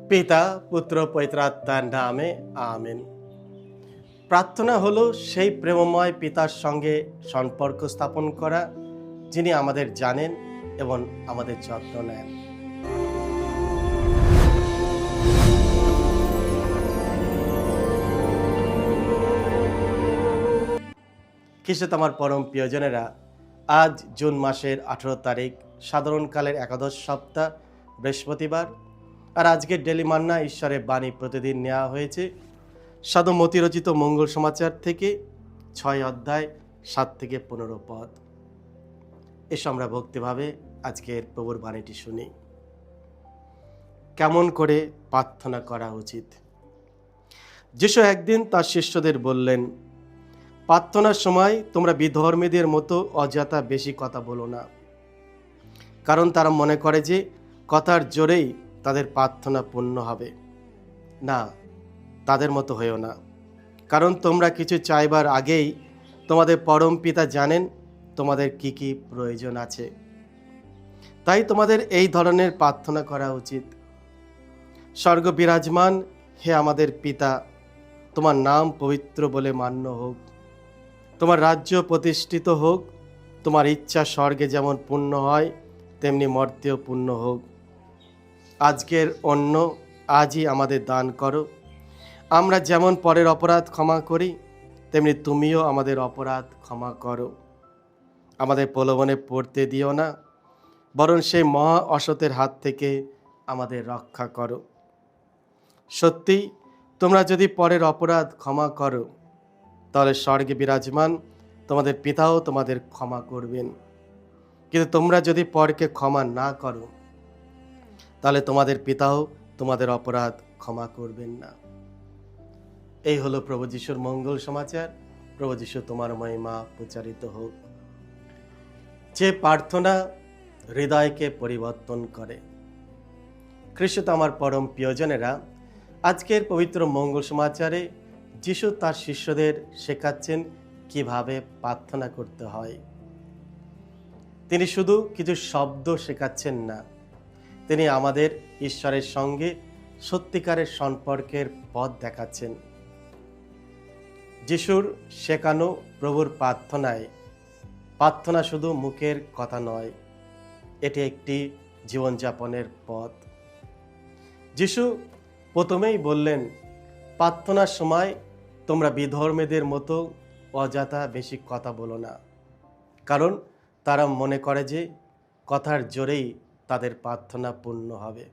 পিতা পুত্র পবিত্রাত্মার নামে আমেন। প্রার্থনা হলো সেই প্রেমময় পিতার সঙ্গে সম্পর্ক স্থাপন করা, যিনি আমাদের জানেন এবং আমাদের যত্ন নেন। খ্রিস্টে আমার পরম প্রিয়জনেরা, আজ জুন মাসের 18 তারিখ, সাধারণকালের একাদশ সপ্তাহ, বৃহস্পতিবার। আর আজকের ডেলি মান্না ঈশ্বরের বাণী প্রতিদিন নেওয়া হয়েছে সাধু মতি রচিত মঙ্গল সমাচার থেকে 6 অধ্যায় 7 থেকে 15 পদ। এসো আমরা ভক্তিভাবে আজকের প্রভুর বাণীটি শুনি। কেমন করে প্রার্থনা করা উচিত? যিশু একদিন তার শিষ্যদের বললেন, প্রার্থনার সময় তোমরা বিধর্মীদের মতো অযথা বেশি কথা বলো না, কারণ তারা মনে করে যে কথার জোরেই তাদের প্রার্থনা পূর্ণ হবে। না, তাদের মতো হয়েও না, কারণ তোমরা কিছু চাইবার আগেই তোমাদের পরম পিতা জানেন তোমাদের কি কি প্রয়োজন আছে। তাই তোমাদের এই ধরনের প্রার্থনা করা উচিত। স্বর্গ বিরাজমান হে আমাদের পিতা, তোমার নাম পবিত্র বলে মান্য হোক, তোমার রাজ্য প্রতিষ্ঠিত হোক, তোমার ইচ্ছা স্বর্গে যেমন পূর্ণ হয় তেমনি মর্তেও পূর্ণ হোক। আজকের অন্ন আজই আমাদের দান করো, আমরা যেমন পরের অপরাধ ক্ষমা করি তেমনি তুমিও আমাদের অপরাধ ক্ষমা করো। আমাদের প্রলোভনে পড়তে দিও না, বরং সেই মহা অসতের হাত থেকে আমাদের রক্ষা করো। সত্যি তোমরা যদি পরের অপরাধ ক্ষমা করো, তাহলে স্বর্গে বিরাজমান তোমাদের পিতাও তোমাদের ক্ষমা করবেন। কিন্তু তোমরা যদি পরকে ক্ষমা না করো, তাহলে তোমাদের পিতাও তোমাদের অপরাধ ক্ষমা করবেন না। এই হলো প্রভু যিশুর মঙ্গল সমাচার। প্রভু যিশু তোমার মহিমা প্রচারিত হোক। যে প্রার্থনা হৃদয়কে পরিবর্তন করে। খ্রিস্ট আমার পরম প্রিয়জনেরা, আজকের পবিত্র মঙ্গল সমাচারে যিশু তার শিষ্যদের শেখাচ্ছেন কিভাবে প্রার্থনা করতে হয়। তিনি শুধু কিছু শব্দ শেখাচ্ছেন না, তিনি আমাদের ঈশ্বরের সঙ্গে সত্যিকারের সম্পর্কের পথ দেখাচ্ছেন। যিশুর শেখানো প্রভুর প্রার্থনা শুধু মুখের কথা নয়, এটি একটি জীবনযাপনের পথ। যিশু প্রথমেই বললেন, প্রার্থনার সময় তোমরা বিধর্মীদের মতো অযথা বেশি কথা বলো না, কারণ তারা মনে করে যে কথার জোরেই তাদের প্রার্থনা পূর্ণ হবে।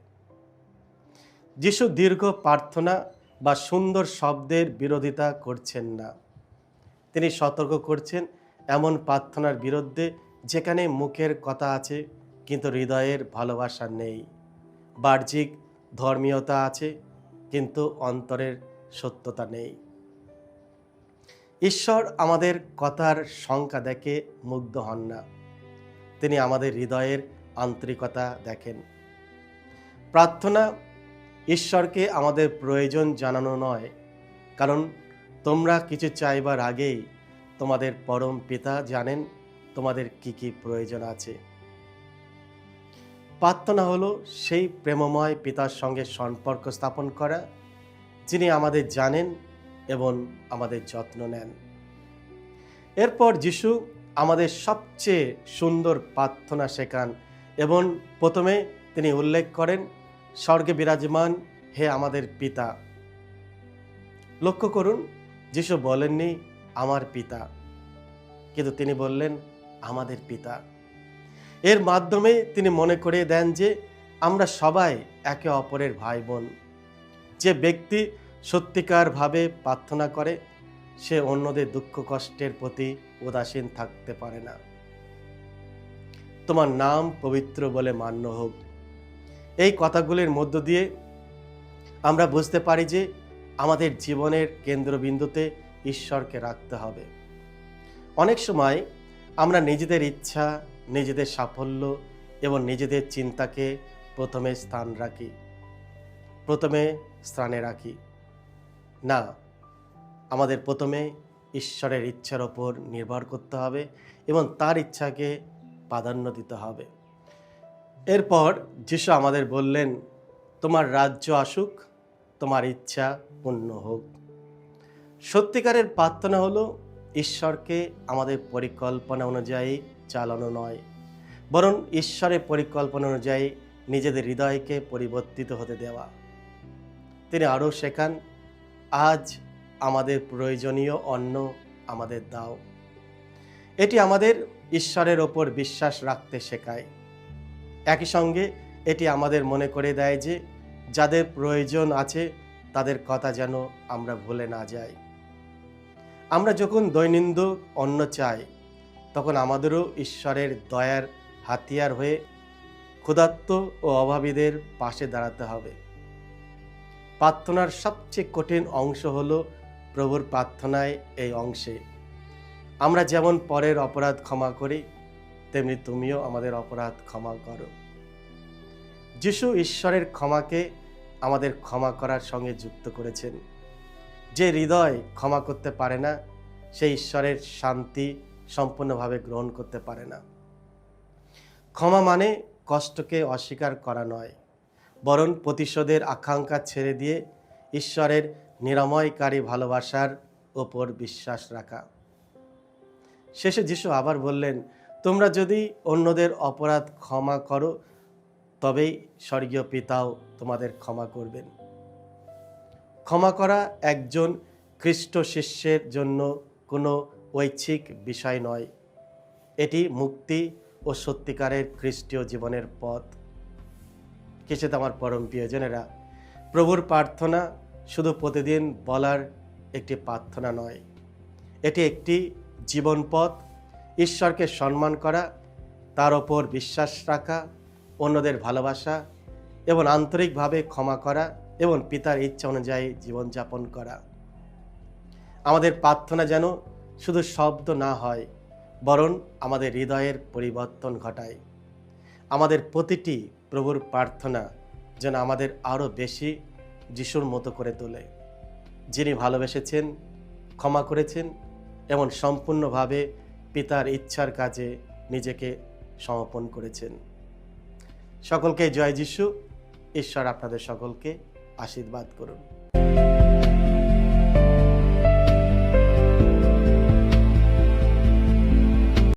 যিশু দীর্ঘ প্রার্থনা বা সুন্দর শব্দের বিরোধিতা করছেন না, তিনি সতর্ক করছেন এমন প্রার্থনার বিরুদ্ধে যেখানে মুখের কথা আছে কিন্তু হৃদয়ের ভালোবাসা নেই, বাহ্যিক ধর্মীয়তা আছে কিন্তু অন্তরের সত্যতা নেই। ঈশ্বর আমাদের কথার সংখ্যা দেখে মুগ্ধ হন না, তিনি আমাদের হৃদয়ের আন্তরিকতা দেখেন। প্রার্থনা ঈশ্বরকে আমাদের প্রয়োজন জানানো নয়, কারণ তোমরা কিছু চাইবার আগেই তোমাদের পরম পিতা জানেন তোমাদের কি কি প্রয়োজন আছে। প্রার্থনা হলো সেই প্রেমময় পিতার সঙ্গে সম্পর্ক স্থাপন করা, যিনি আমাদের জানেন এবং আমাদের যত্ন নেন। এরপর যিশু আমাদের সবচেয়ে সুন্দর প্রার্থনা শেখান এবং প্রথমে তিনি উল্লেখ করেন, স্বর্গে বিরাজমান হে আমাদের পিতা। লক্ষ্য করুন, যিশু বলেননি আমার পিতা, কিন্তু তিনি বললেন আমাদের পিতা। এর মাধ্যমে তিনি মনে করিয়ে দেন যে আমরা সবাই একে অপরের ভাই বোন। যে ব্যক্তি সত্যিকারভাবে প্রার্থনা করে সে অন্যদের দুঃখ কষ্টের প্রতি উদাসীন থাকতে পারে না। তোমার নাম পবিত্র বলে মান্য হোক। এই কথাগুলির মধ্য দিয়ে আমরা বুঝতে পারি যে আমাদের জীবনের কেন্দ্রবিন্দুতে ঈশ্বরকে রাখতে হবে। অনেক সময় আমরা নিজেদের ইচ্ছা, নিজেদের সাফল্য এবং নিজেদের চিন্তাকে প্রথমে স্থানে রাখি। না, আমাদের প্রথমে ঈশ্বরের ইচ্ছার ওপর নির্ভর করতে হবে এবং তার ইচ্ছাকে প্রাধান্য দিতে হবে। এরপর যিশু আমাদের বললেন, তোমার রাজ্য আসুক, তোমার ইচ্ছা পূর্ণ হোক। সত্যিকারের প্রার্থনা হলো ঈশ্বরকে আমাদের পরিকল্পনা অনুযায়ী চালানো নয়, বরং ঈশ্বরের পরিকল্পনা অনুযায়ী নিজেদের হৃদয়কে পরিবর্তিত হতে দেওয়া। তিনি আরও শেখান, আজ আমাদের প্রয়োজনীয় অন্ন আমাদের দাও। এটি আমাদের ঈশ্বরের ওপর বিশ্বাস রাখতে শেখায়। একই সঙ্গে এটি আমাদের মনে করে দেয় যে যাদের প্রয়োজন আছে তাদের কথা যেন আমরা ভুলে না যাই। আমরা যখন দৈনন্দিন অন্ন চাই, তখন আমাদেরও ঈশ্বরের দয়ার হাতিয়ার হয়ে ক্ষুধার্ত ও অভাবীদের পাশে দাঁড়াতে হবে। প্রার্থনার সবচেয়ে কঠিন অংশ হলো প্রভুর প্রার্থনায় এই অংশে, আমরা যেমন পরের অপরাধ ক্ষমা করি, তেমনি তুমিও আমাদের অপরাধ ক্ষমা করো। যিশু ঈশ্বরের ক্ষমাকে আমাদের ক্ষমা করার সঙ্গে যুক্ত করেছেন। যে হৃদয় ক্ষমা করতে পারে না, সে ঈশ্বরের শান্তি সম্পূর্ণভাবে গ্রহণ করতে পারে না। ক্ষমা মানে কষ্টকে অস্বীকার করা নয়, বরং প্রতিশোধের আকাঙ্ক্ষা ছেড়ে দিয়ে ঈশ্বরের নিরাময়কারী ভালোবাসার ওপর বিশ্বাস রাখা। শেষে যিশু আবার বললেন, তোমরা যদি অন্যদের অপরাধ ক্ষমা করো, তবেই স্বর্গীয় পিতাও তোমাদের ক্ষমা করবেন। ক্ষমা করা একজন খ্রিস্ট শিষ্যের জন্য কোনো ঐচ্ছিক বিষয় নয়, এটি মুক্তি ও সত্যিকারের খ্রিস্টীয় জীবনের পথ। কিসে আমার পরম প্রিয়জনেরা, প্রভুর প্রার্থনা শুধু প্রতিদিন বলার একটি প্রার্থনা নয়, এটি একটি জীবন পথ। ঈশ্বরকে সম্মান করা, তার ওপর বিশ্বাস রাখা, অন্যদের ভালোবাসা এবং আন্তরিকভাবে ক্ষমা করা এবং পিতার ইচ্ছা অনুযায়ী জীবনযাপন করা। আমাদের প্রার্থনা যেন শুধু শব্দ না হয়, বরং আমাদের হৃদয়ের পরিবর্তন ঘটায়। আমাদের প্রতিটি প্রভুর প্রার্থনা যেন আমাদের আরও বেশি যিশুর মতো করে তোলে, যিনি ভালোবেসেছেন, ক্ষমা করেছেন এবং সম্পূর্ণভাবে পিতার ইচ্ছার কাজে নিজেকে সমর্পণ করেছেন। সকলকে জয় যিশু। ঈশ্বর আপনাদের সকলকে আশীর্বাদ করুন।